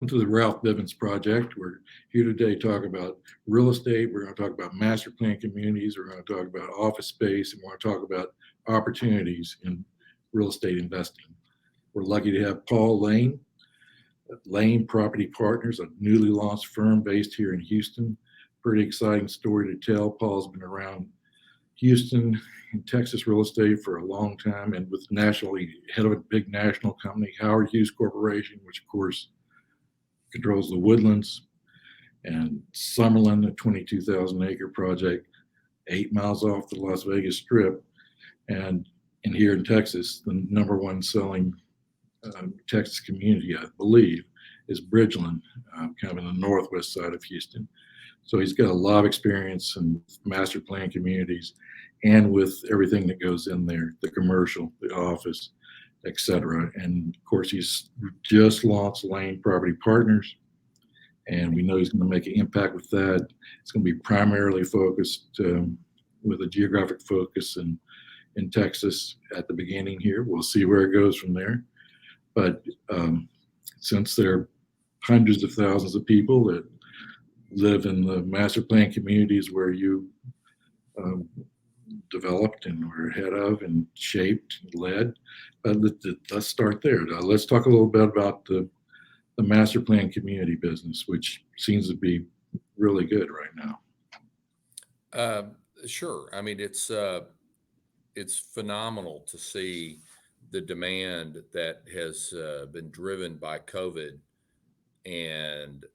to the Ralph Bivins project. We're here today to talk about real estate. We're going to talk about master plan communities. We're going to talk about office space, and we're going to talk about opportunities in real estate investing. We're lucky to have Paul Layne, Layne Property Partners, a newly launched firm based here in Houston. Pretty exciting story to tell. Paul's been around Houston and Texas real estate for a long time, and with nationally head of a big national company, Howard Hughes Corporation, which of course controls the Woodlands, and Summerlin, a 22,000 acre project 8 miles off the Las Vegas Strip, and here in Texas, the number one selling Texas community, I believe, is Bridgeland, kind of in the northwest side of Houston. So he's got a lot of experience in master plan communities and with everything that goes in there, the commercial, the office, etc. And of course, he's just launched Layne Property Partners, and we know he's going to make an impact with that. It's going to be primarily focused with a geographic focus in Texas at the beginning here. We'll see where it goes from there. But since there are hundreds of thousands of people that live in the master plan communities where you developed and were ahead of and shaped and led, let's start there. Let's talk a little bit about the master plan community business, which seems to be really good right now. Sure. I mean, it's phenomenal to see the demand that has been driven by COVID. And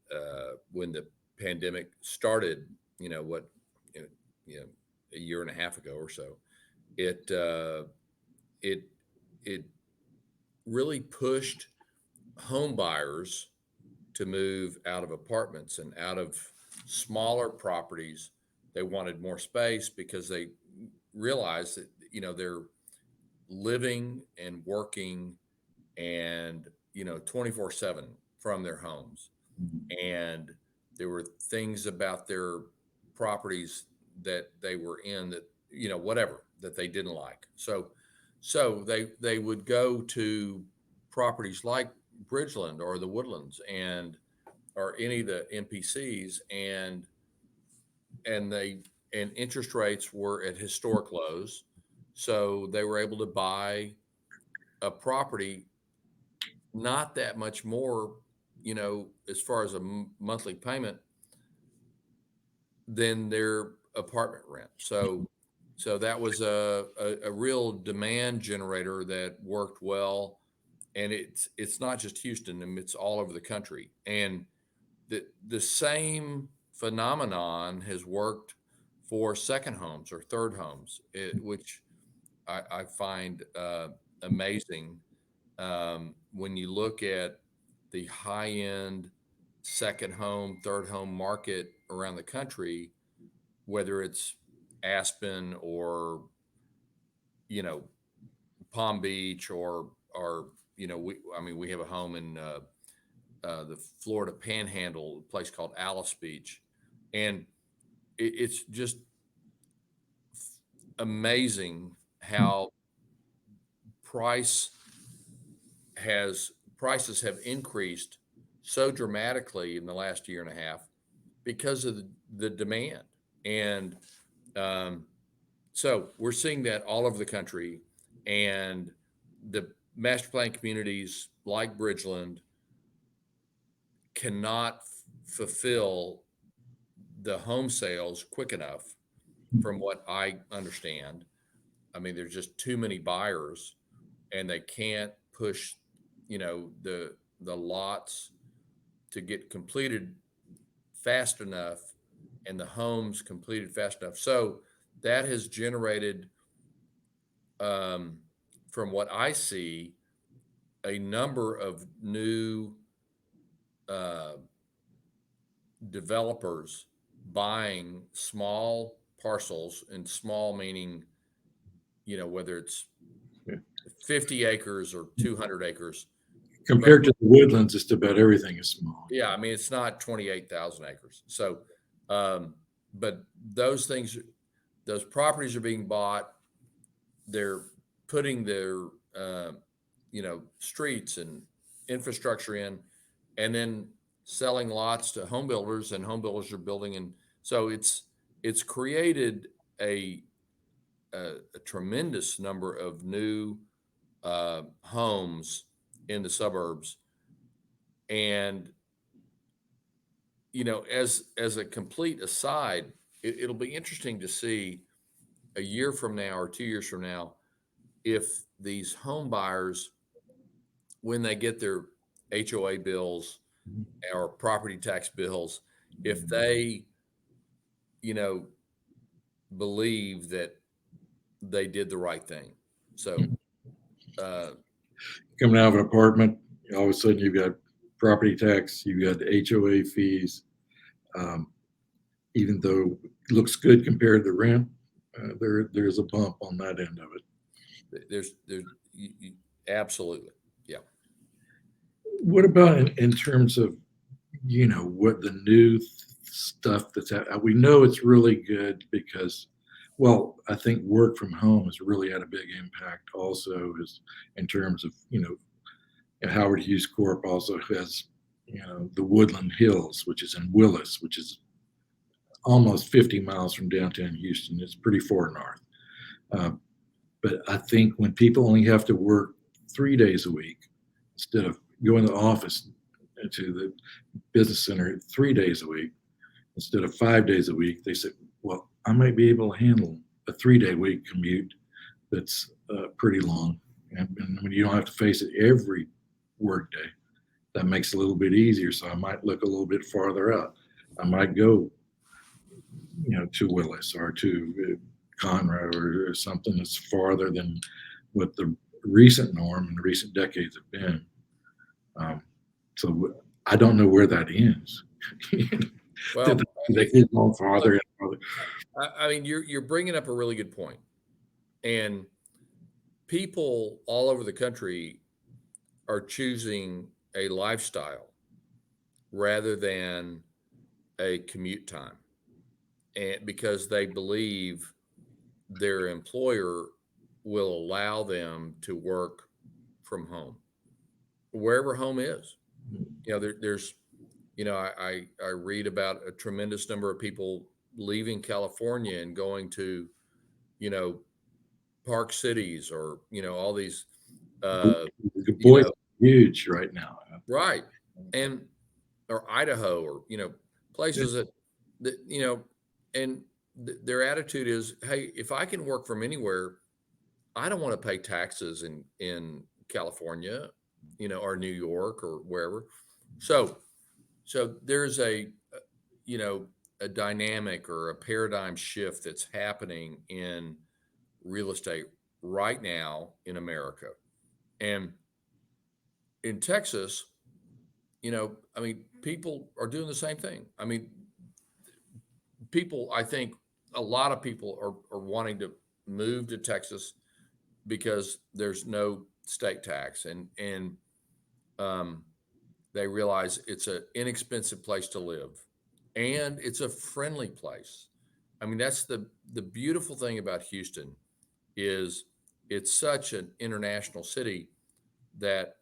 when the pandemic started, a year and a half ago or so, it really pushed home buyers to move out of apartments and out of smaller properties. They wanted more space because they realized that, they're living and working and, 24/7 from their homes. And there were things about their properties that they were in that, whatever, that they didn't like. So they would go to properties like Bridgeland or the Woodlands or any of the MPCs, and interest rates were at historic lows. So they were able to buy a property not that much more, as far as a monthly payment than their apartment rent. So that was a real demand generator that worked well. And it's not just Houston, and it's all over the country. And the same phenomenon has worked for second homes or third homes, which I find amazing. When you look at the high end second home, third home market around the country, whether it's Aspen or, Palm Beach or, we have a home in the Florida Panhandle, a place called Alice Beach. And it's just amazing how prices have increased so dramatically in the last year and a half because of the demand. And so we're seeing that all over the country, and the master plan communities like Bridgeland cannot fulfill the home sales quick enough, from what I understand. I mean, there's just too many buyers, and they can't push, the lots to get completed fast enough, and the homes completed fast enough. So that has generated, from what I see, a number of new developers buying small parcels, and small meaning, whether it's 50 acres or 200 acres. Compared to the Woodlands, just about everything is small. Yeah, I mean, it's not 28,000 acres. So, but those properties are being bought. They're putting their, streets and infrastructure in, and then selling lots to home builders, and home builders are building. And so it's created a tremendous number of new homes in the suburbs. And as a complete aside, it'll be interesting to see a year from now or 2 years from now if these home buyers, when they get their HOA bills or property tax bills, if they, you know, believe that they did the right thing. So, uh, Coming out of an apartment, all of a sudden you've got property tax, you've got the HOA fees. Um, Even though it looks good compared to rent, there's a bump on that end of it. there's absolutely, yeah. What about in terms of, what the new stuff that's out? We know it's really good because, well, I think work from home has really had a big impact also is in terms of, and Howard Hughes Corp also has, the Woodland Hills, which is in Willis, which is almost 50 miles from downtown Houston. It's pretty far north. Uh, but I think when people only have to work 3 days a week instead of going to the office to the business center 3 days a week instead of 5 days a week, they said, well, I might be able to handle a 3 day week commute that's pretty long. And when you don't have to face it every work day, that makes it a little bit easier. So I might look a little bit farther out. I might go, to Willis or to Conroe or something that's farther than what the recent norm and recent decades have been. Um, so I don't know where that ends. Well, They keep going farther and farther. I mean, you're bringing up a really good point, and people all over the country are choosing a lifestyle rather than a commute time, and because they believe their employer will allow them to work from home, wherever home is. There's, I read about a tremendous number of people leaving California and going to, you know, park cities or, all these, uh, The you boys know, are huge right now. right. And, or Idaho or, places that, and their attitude is, hey, if I can work from anywhere, I don't want to pay taxes in California, or New York or wherever. So there's you know, a dynamic or a paradigm shift that's happening in real estate right now in America. And in Texas, I mean, people are doing the same thing. I mean, I think a lot of people are wanting to move to Texas because there's no state tax, and um, they realize it's an inexpensive place to live, and it's a friendly place. I mean, that's the beautiful thing about Houston is it's such an international city that,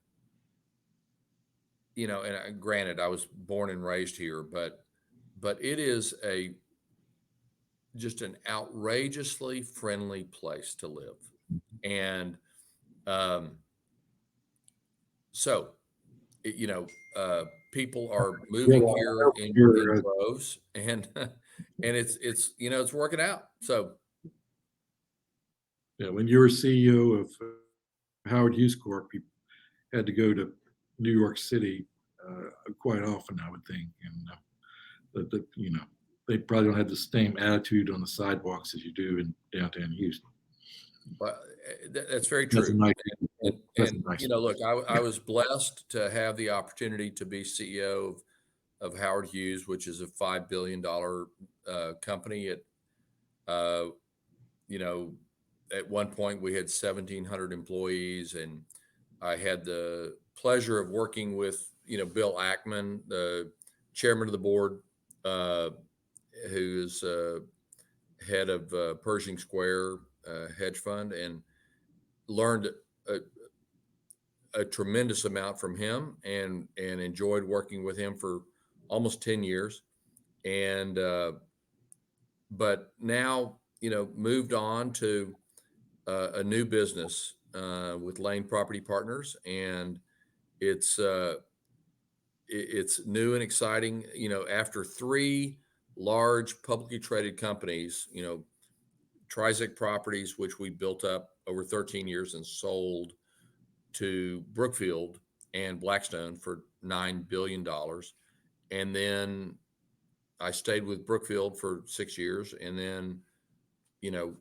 and granted, I was born and raised here, but it is just an outrageously friendly place to live. And um, so, it- you know, people are Yeah, moving well, here in you're, droves, and and it's it's working out. So yeah, when you were CEO of Howard Hughes Corp, you had to go to New York City quite often, I would think, and they probably don't have the same attitude on the sidewalks as you do in downtown Houston. but that's very That's a true. nice. That's a And nice. look, I was blessed to have the opportunity to be CEO of Howard Hughes, which is a $5 billion company. Uh, you know, at one point we had 1,700 employees, and I had the pleasure of working with, Bill Ackman, the chairman of the board, uh, who is head of Pershing Square hedge fund, and learned a, a tremendous amount from him, and enjoyed working with him for almost 10 years. And but now, moved on to a new business with Layne Property Partners, and it's it's new and exciting. After three large publicly traded companies, Trizic Properties, which we built up over 13 years and sold to Brookfield and Blackstone for $9 billion. And then I stayed with Brookfield for 6 years, and then,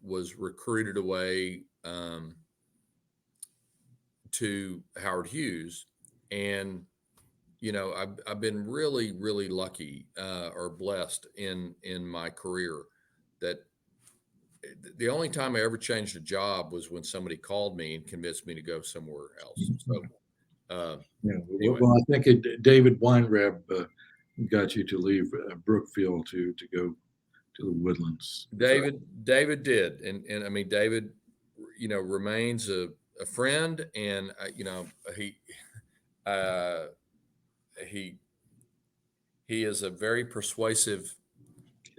was recruited away to Howard Hughes. And, I've been really, really lucky or blessed in my career that the only time I ever changed a job was when somebody called me and convinced me to go somewhere else. So, Yeah. anyway, Well, I think David Weinreb got you to leave Brookfield to go to the Woodlands. David did. And I mean, David, remains a friend, and, uh, he, he is a very persuasive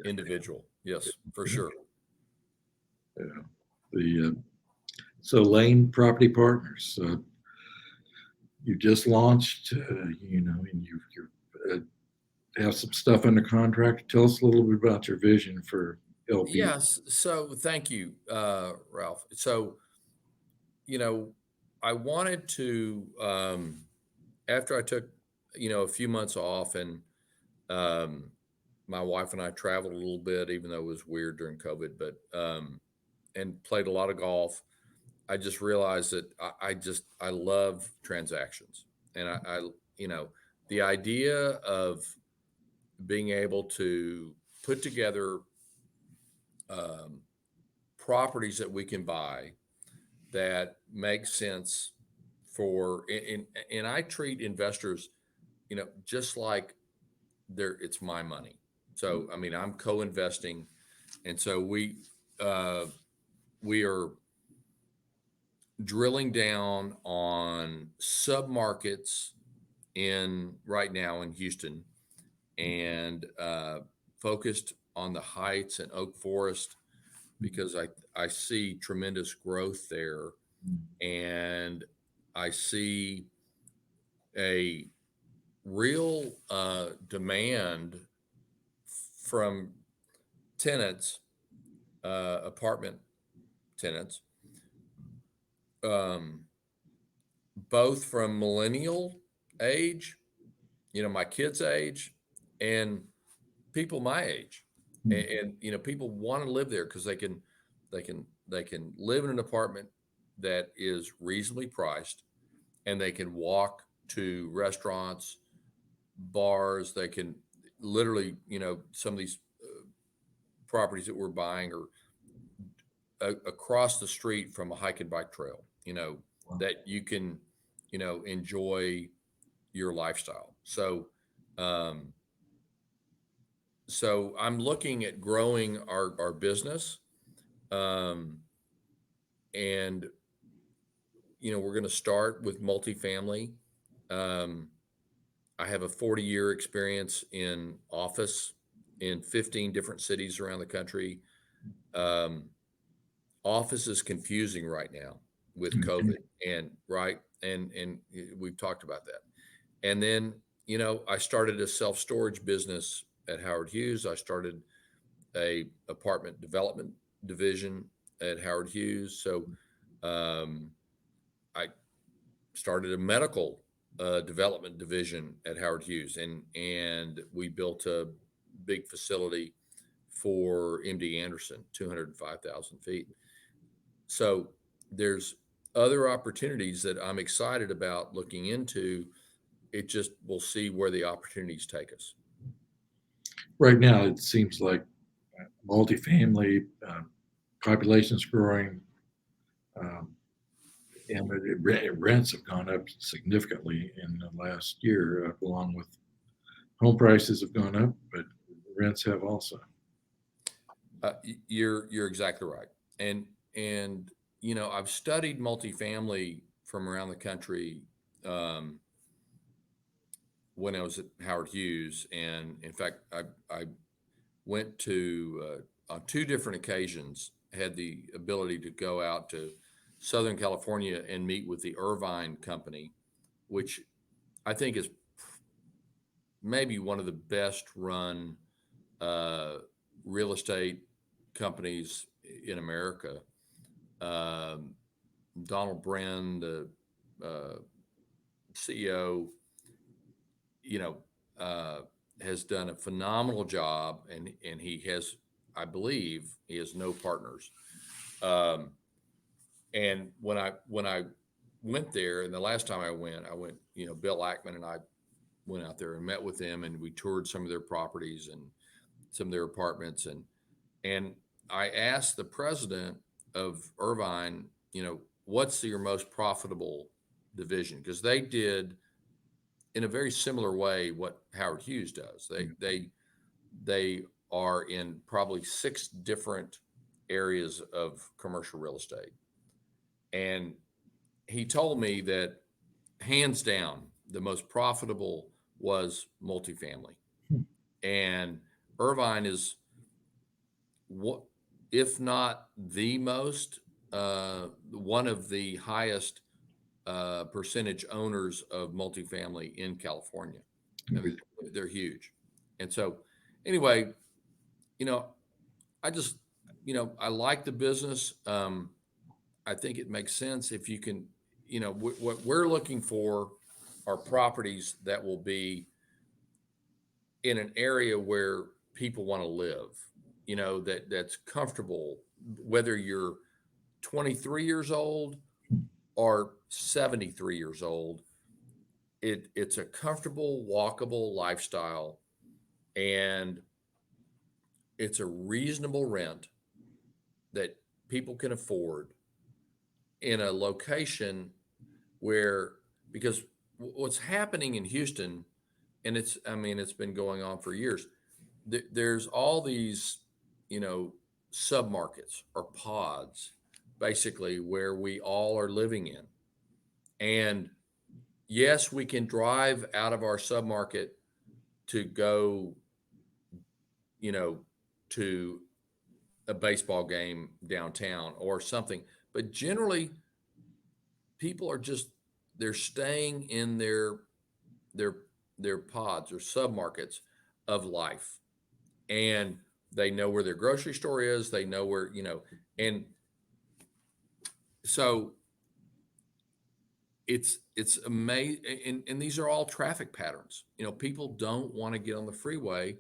individual. Yes, for sure. Yeah. The so Layne Property Partners, you just launched, and you have some stuff under contract. Tell us a little bit about your vision for LP. Yes. So thank you, Ralph. So, you know, I wanted to, after I took, a few months off, and um, my wife and I traveled a little bit, even though it was weird during COVID, but, and played a lot of golf. I just realized that I love transactions, and you know, the idea of being able to put together um, properties that we can buy that make sense for, and I treat investors, just like it's my money. So, I mean, I'm co-investing. And so uh, we are drilling down on submarkets in right now in Houston, and focused on the Heights and Oak Forest, because I see tremendous growth there, and I see a real demand from tenants, apartment tenants, um, both from millennial age, my kids' age, and people my age. And people want to live there because they can live in an apartment that is reasonably priced, and they can walk to restaurants, bars. They can literally, some of these properties that we're buying are across the street from a hike and bike trail, Wow. that you can, enjoy your lifestyle. Um, so I'm looking at growing our business. Um, and, we're going to start with multifamily. Um, I have a 40-year experience in office in 15 different cities around the country. Um, Office is confusing right now with Okay. COVID, and right. And we've talked about that. And then, I started a self-storage business at Howard Hughes. I started a apartment development division at Howard Hughes. So, I started a medical development division at Howard Hughes, and we built a big facility for MD Anderson, 205,000 feet. So there's other opportunities that I'm excited about looking into. It just, we'll see where the opportunities take us. Right now, it seems like multifamily population's growing, um, and rents have gone up significantly in the last year, along with home prices have gone up, but rents have also. You're exactly right. And I've studied multifamily from around the country um, when I was at Howard Hughes, and in fact, I went to on two different occasions, had the ability to go out to Southern California and meet with the Irvine Company, which I think is maybe one of the best run uh, real estate companies in America. Um, Donald Bren, the uh, CEO, you know, uh, has done a phenomenal job, and he has, I believe, he has no partners. Um, and when I went there, and the last time I went, Bill Ackman and I went out there and met with them, and we toured some of their properties and some of their apartments, and I asked the president of Irvine, what's your most profitable division? Because they did in a very similar way what Howard Hughes does. They are in probably 6 different areas of commercial real estate. And he told me that hands down, the most profitable was multifamily. And Irvine is what, if not the most, one of the highest percentage owners of multifamily in California. I mean, they're huge. And so, anyway, you know, I just, I like the business. I think it makes sense if you can, what we're looking for are properties that will be in an area where people want to live, that's comfortable, whether you're 23 years old or 73 years old. It's a comfortable, walkable lifestyle, and it's a reasonable rent that people can afford in a location where, because what's happening in Houston, and it's been going on for years. There's all these, submarkets or pods, basically, where we all are living in. And yes, we can drive out of our submarket to go, to a baseball game downtown or something. But generally, people are just, they're staying in their their pods or submarkets of life, and they know where their grocery store is. They know where, and so it's amazing. And these are all traffic patterns. People don't want to get on the freeway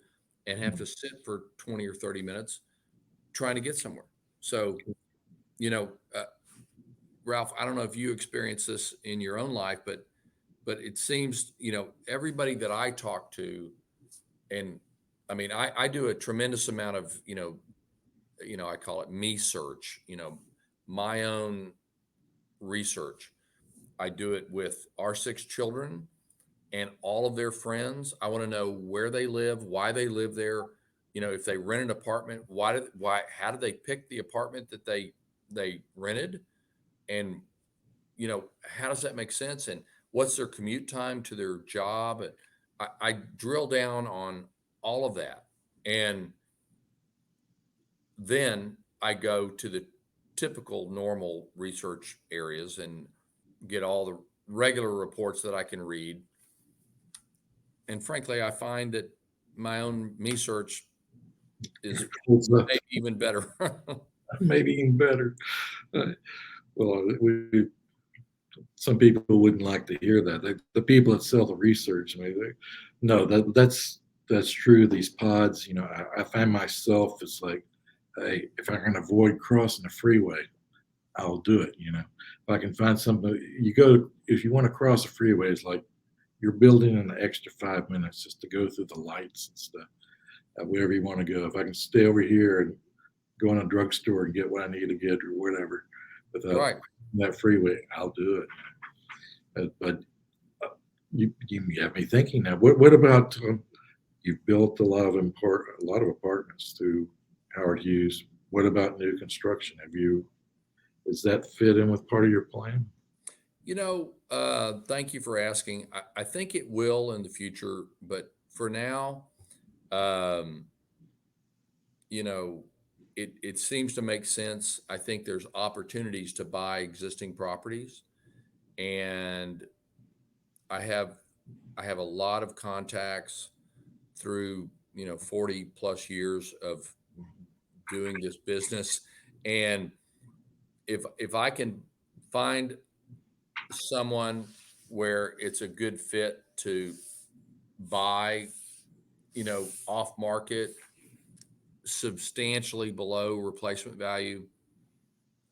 and have to sit for 20 or 30 minutes trying to get somewhere. So, you know, uh, Ralph, I don't know if you experience this in your own life, but it seems, everybody that I talk to, and I mean, I do a tremendous amount of, I call it me search, my own research. I do it with our 6 children and all of their friends. I want to know where they live, why they live there. If they rent an apartment, how did they pick the apartment that they rented? And, how does that make sense? And what's their commute time to their job? And I drill down on all of that. And then I go to the typical normal research areas and get all the regular reports that I can read. And frankly, I find that my own me search is maybe even better. Maybe even better. Well, some people wouldn't like to hear that. The people that sell the research, I mean, no, that's true. These pods, I find myself, it's like, hey, if I can avoid crossing the freeway, I'll do it. If I can find something, if you want to cross the freeway, it's like you're building an extra 5 minutes just to go through the lights and stuff, wherever you want to go. If I can stay over here and go in a drugstore and get what I need to get or whatever without Right. that freeway, I'll do it. But you have me thinking now. What about you've built a lot of apartments through Howard Hughes? What about new construction? Does that fit in with part of your plan? Thank you for asking. I think it will in the future, but for now, um, you know, it seems to make sense. I think there's opportunities to buy existing properties, and I have I have a lot of contacts through 40 plus years of doing this business, and if I can find someone where it's a good fit to buy, off market, substantially below replacement value,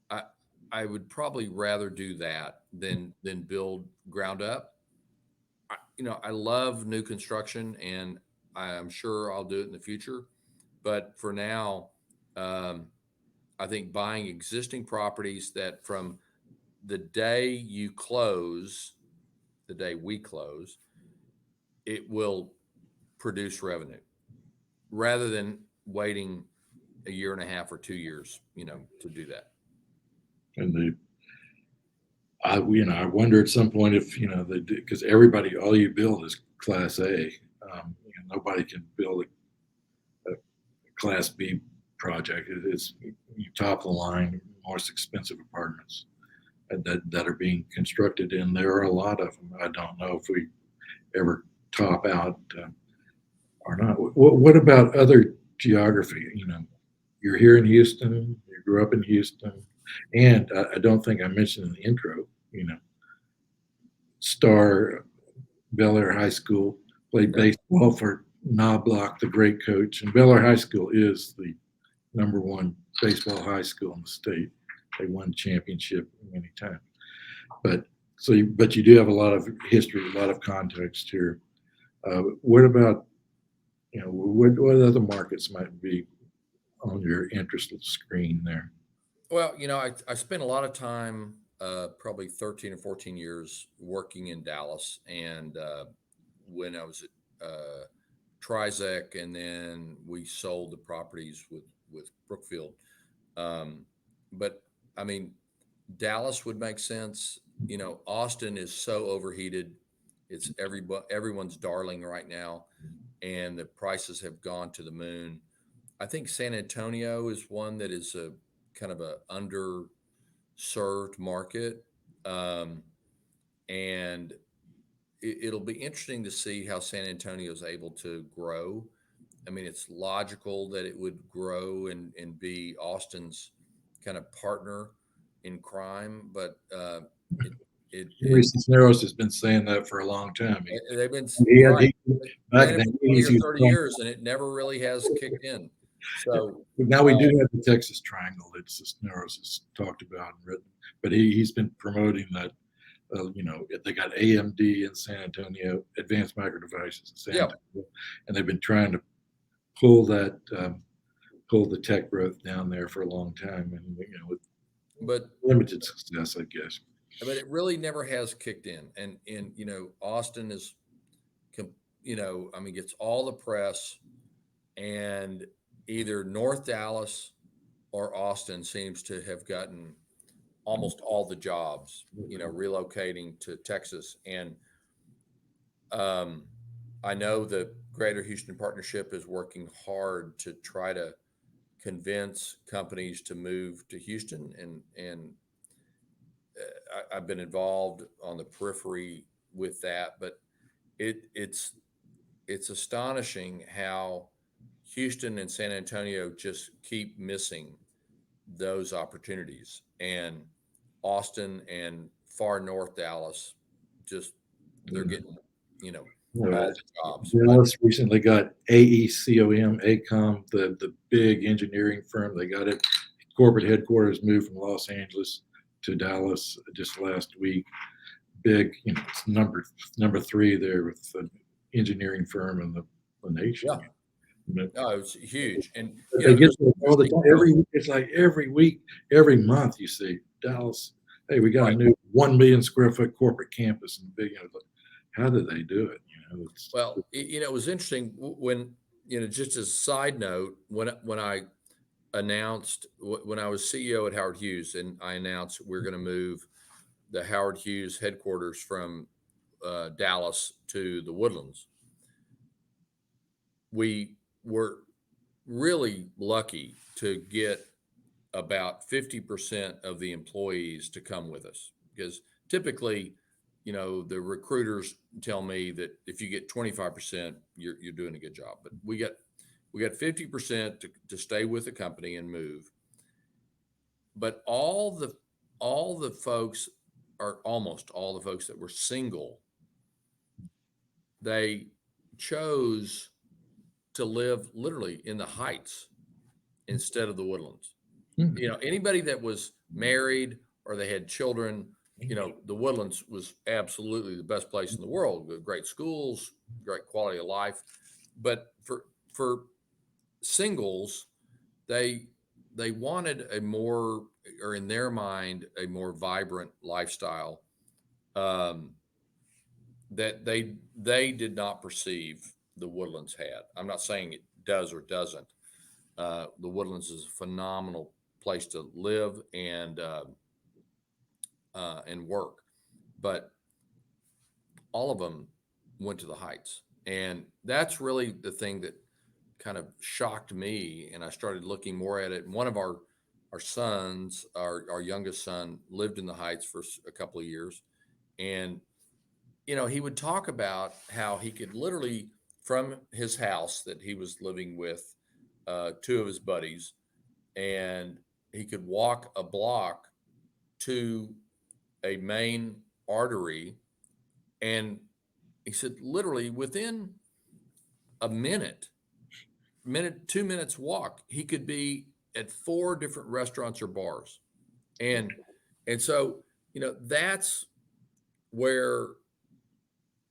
I I would probably rather do that than build ground up. I love new construction, and I'm sure I'll do it in the future. But for now, um, I think buying existing properties that from the day you close, the day we close, it will produce revenue rather than waiting a year and a half or 2 years, to do that. And I wonder at some point if, because everybody, all you build is Class A. Nobody can build a Class B project. It's you top the line, most expensive apartments that are being constructed, and there are a lot of them. I don't know if we ever top out or not. What about other geography? You're here in Houston. You grew up in Houston, and I don't think I mentioned in the intro. Star Bel Air High School, played Okay. baseball for Knobloch, the great coach. And Bel Air High School is the number one baseball high school in the state. They won championship many times. But but you do have a lot of history, a lot of context here. What about what other markets might be on your interest screen there? Well, I spent a lot of time, probably 13 or 14 years working in Dallas. And when I was at Trizec, and then we sold the properties with Brookfield. Um, but I mean, Dallas would make sense. Austin is so overheated. It's everyone's darling right now, and the prices have gone to the moon. I think San Antonio is one that is a kind of a underserved market, um, and it'll be interesting to see how San Antonio is able to grow. I mean, it's logical that it would grow and be Austin's kind of partner in crime, but it it Henry it Cisneros has been saying that for a long time. they've been He had right. he, They've back ran in it the for 20 80s, or he was 30 saying, years, and it never really has kicked in. So, now we do uh, have the Texas Triangle that Cisneros has talked about and written, but he's been promoting that. They got AMD in San Antonio, Advanced Micro Devices in San yeah, Antonio, and they've been trying to pull pull the tech growth down there for a long time, and with but limited success, I guess. it really never has kicked in. And Austin is, I mean, gets all the press, and either North Dallas or Austin seems to have gotten almost all the jobs, relocating to Texas. And um, I know the Greater Houston Partnership is working hard to try to convince companies to move to Houston, and I've been involved on the periphery with that. But it's astonishing how Houston and San Antonio just keep missing those opportunities, and Austin and far north Dallas just they're getting all Uh, the jobs. But Dallas recently got AECOM, the big engineering firm. They got it. Corporate headquarters moved from Los Angeles to Dallas just last week. Big, it's number three there with the engineering firm in the nation. yeah, no, it's huge. And But they get there's to an it all the interesting time. point. It's like every week, every month, you see Dallas. Hey, we got a Right. new 1 million square foot corporate campus, and big. How do they do it? Well, it was interesting when, just as a side note, when I announced when I was CEO at Howard Hughes, and I announced we're going to move the Howard Hughes headquarters from Dallas to the Woodlands, we were really lucky to get about 50% of the employees to come with us, because typically, the recruiters tell me that if you get 25%, you're doing a good job. But we got 50% to stay with the company and move. But all the folks, or almost all the folks that were single, they chose to live literally in the Heights instead of the Woodlands. Anybody that was married or they had children, the Woodlands was absolutely the best place in the world, with great schools, great quality of life. But for singles, they wanted a more, or in their mind, a more vibrant lifestyle that they did not perceive the Woodlands had. I'm not saying it does or doesn't. The Woodlands is a phenomenal place to live and work, but all of them went to the Heights, and that's really the thing that kind of shocked me. And I started looking more at it. And one of our sons, our youngest son, lived in the Heights for a couple of years, and he would talk about how he could literally, from his house that he was living with two of his buddies, and he could walk a block to a main artery. And he said, literally within a minute, 2 minutes walk, he could be at 4 different restaurants or bars. And so, that's where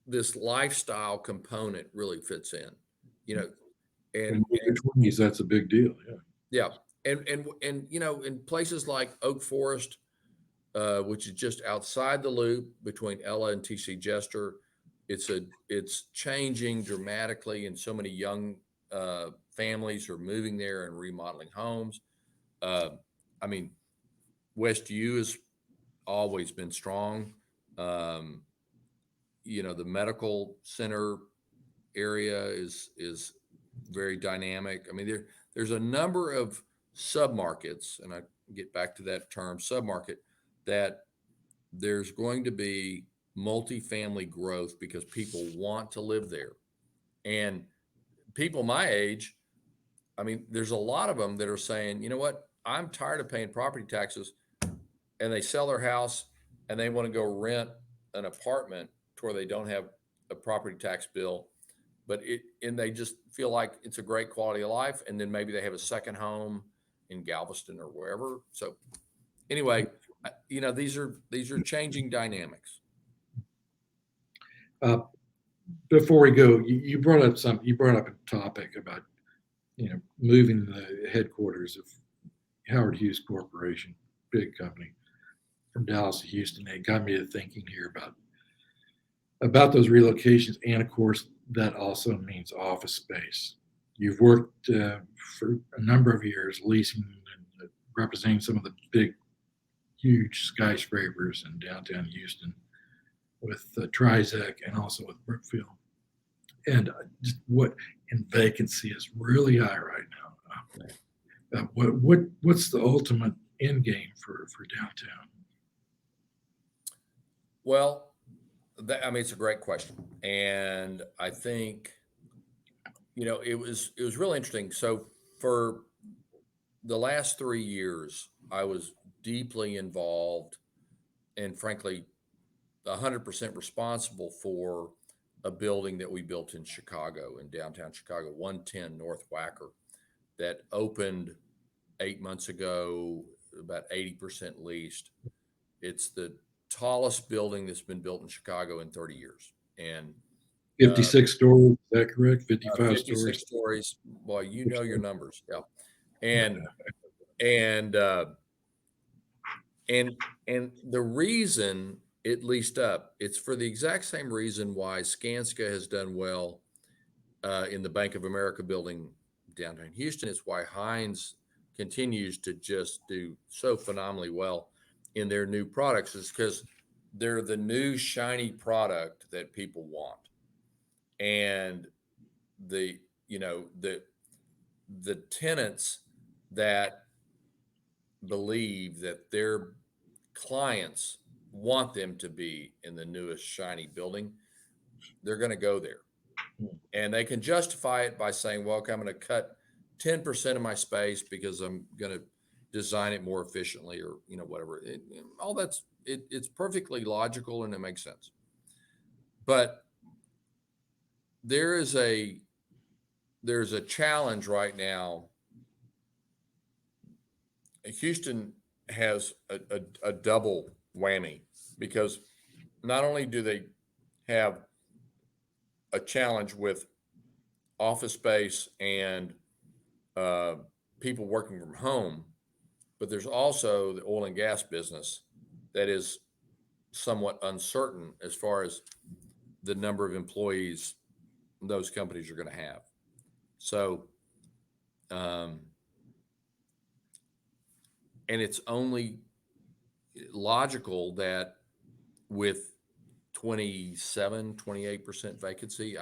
this lifestyle component really fits in, and in your 20s, that's a big deal. yeah. And in places like Oak Forest, which is just outside the loop between Ella and TC Jester, it's changing dramatically, and so many young families are moving there and remodeling homes. I mean, West U has always been strong. The medical center area is very dynamic. I mean, there's a number of submarkets, and I get back to that term, submarket, that there's going to be multifamily growth because people want to live there. And people my age, I mean, there's a lot of them that are saying, you know what, I'm tired of paying property taxes, and they sell their house and they want to go rent an apartment to where they don't have a property tax bill, and they just feel like it's a great quality of life. And then maybe they have a second home in Galveston or wherever. So anyway, these are changing dynamics. Before we go, you brought up a topic about moving the headquarters of Howard Hughes Corporation, big company, from Dallas to Houston. It got me to thinking here about those relocations, and of course that also means office space. You've worked for a number of years leasing and representing some of the big, huge skyscrapers in downtown Houston with Trizec and also with Brookfield. And just and vacancy is really high right now. What's the ultimate end game for downtown? Well, it's a great question, and I think it was really interesting. So for the last 3 years, I was deeply involved, and frankly, 100% responsible for a building that we built in Chicago, in downtown Chicago, 110 North Wacker, that opened 8 months ago, about 80% leased. It's the tallest building that's been built in Chicago in 30 years. And 56 stories, is that correct? 55 56 stories. Boy, your numbers. Yeah. And the reason it leased up, it's for the exact same reason why Skanska has done well in the Bank of America building downtown Houston. It's why Hines continues to just do so phenomenally well in their new products, is because they're the new shiny product that people want. And the, you know, the tenants that believe that their clients want them to be in the newest shiny building, they're going to go there. And they can justify it by saying, well, okay, I'm going to cut 10% of my space because I'm going to design it more efficiently, or, you know, whatever. All that's, it's perfectly logical and it makes sense. But there's a challenge right now. Houston has a double whammy, because not only do they have a challenge with office space and uh, people working from home, but there's also the oil and gas business that is somewhat uncertain as far as the number of employees those companies are going to have. So, and it's only logical that with 28% vacancy,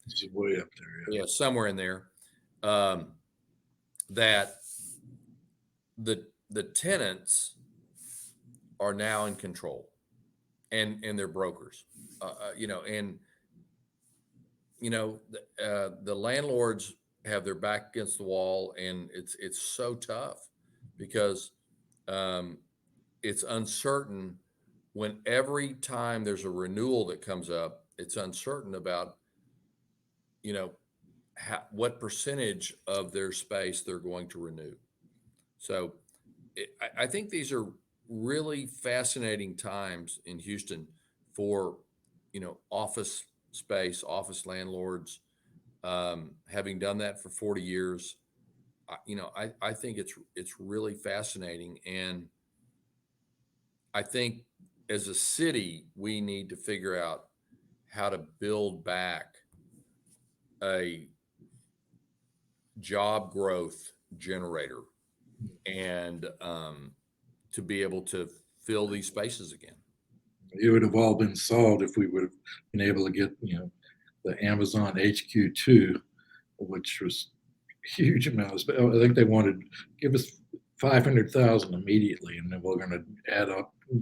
It's way up there. yeah, somewhere in there, that the tenants are now in control, and they're brokers, and the landlords have their back against the wall, and it's so tough because it's uncertain. When every time there's a renewal that comes up, it's uncertain about, what percentage of their space they're going to renew. So I think these are really fascinating times in Houston for, office space, office landlords. Having done that for 40 years, I think it's really fascinating. And I think as a city, we need to figure out how to build back a job growth generator, and to be able to fill these spaces again. It would have all been solved if we would have been able to get, the Amazon HQ2, which was huge amounts. But I think they wanted to give us 500,000 immediately, and then we're going to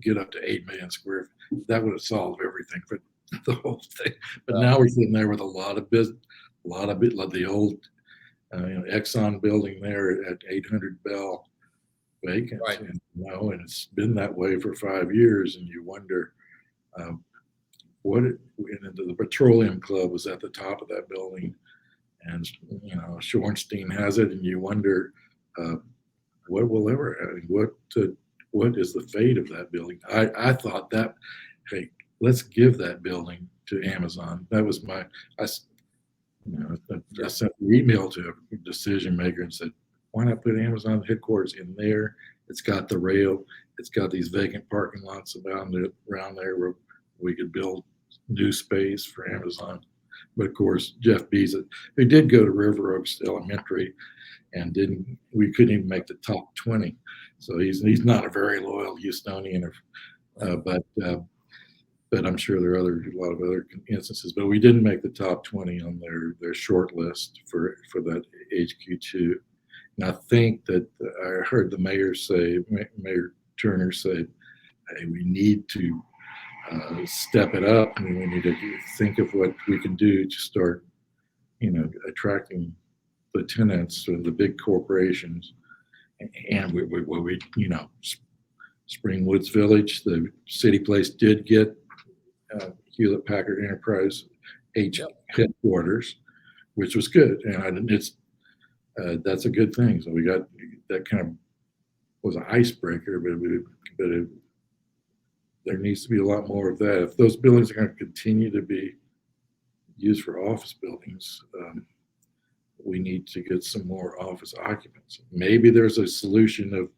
get up to 8 million square feet. That would have solved everything for the whole thing. But now we're sitting there with a lot of business, like the old, Exxon building there at 800 Bell vacant. Right. And it's been that way for 5 years, and you wonder the petroleum club was at the top of that building, and Shorenstein has it, and you wonder what is the fate of that building. I thought that, hey, let's give that building to Amazon. That was I sent an email to a decision maker and said, why not put Amazon headquarters in there? It's got the rail. It's got these vacant parking lots around there where we could build new space for Amazon. But of course, Jeff Bezos, who did go to River Oaks Elementary, and we couldn't even make the top 20. So he's not a very loyal Houstonian, but I'm sure there are a lot of other instances. But we didn't make the top 20 on their short list for that HQ2. And I think that I heard the Mayor Turner say, hey, we need to step it up. I mean, we need to think of what we can do to start, attracting the tenants or the big corporations. And Spring Woods Village, the City Place did get Hewlett Packard Enterprise headquarters, which was good, and that's a good thing. So we got that kind of was an icebreaker, but there needs to be a lot more of that. If those buildings are going to continue to be used for office buildings, we need to get some more office occupants. Maybe there's a solution of,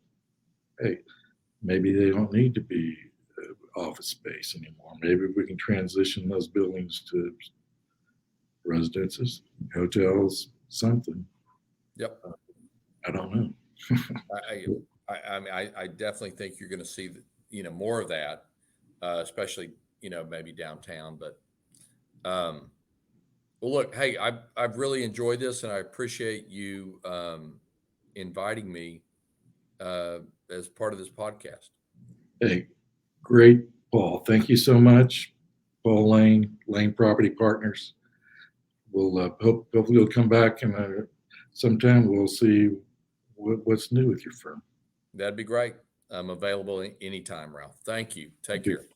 hey, maybe they don't need to be office space anymore. Maybe we can transition those buildings to residences, hotels, something. Yep. I don't know. I definitely think you're going to see, more of that. especially, maybe downtown. But, well, look, hey, I've really enjoyed this, and I appreciate you inviting me as part of this podcast. Hey, great, Paul. Thank you so much, Paul Layne Property Partners. We'll hopefully you'll come back and sometime we'll see what's new with your firm. That'd be great. I'm available anytime, Ralph. Thank you. Take Thank you. care.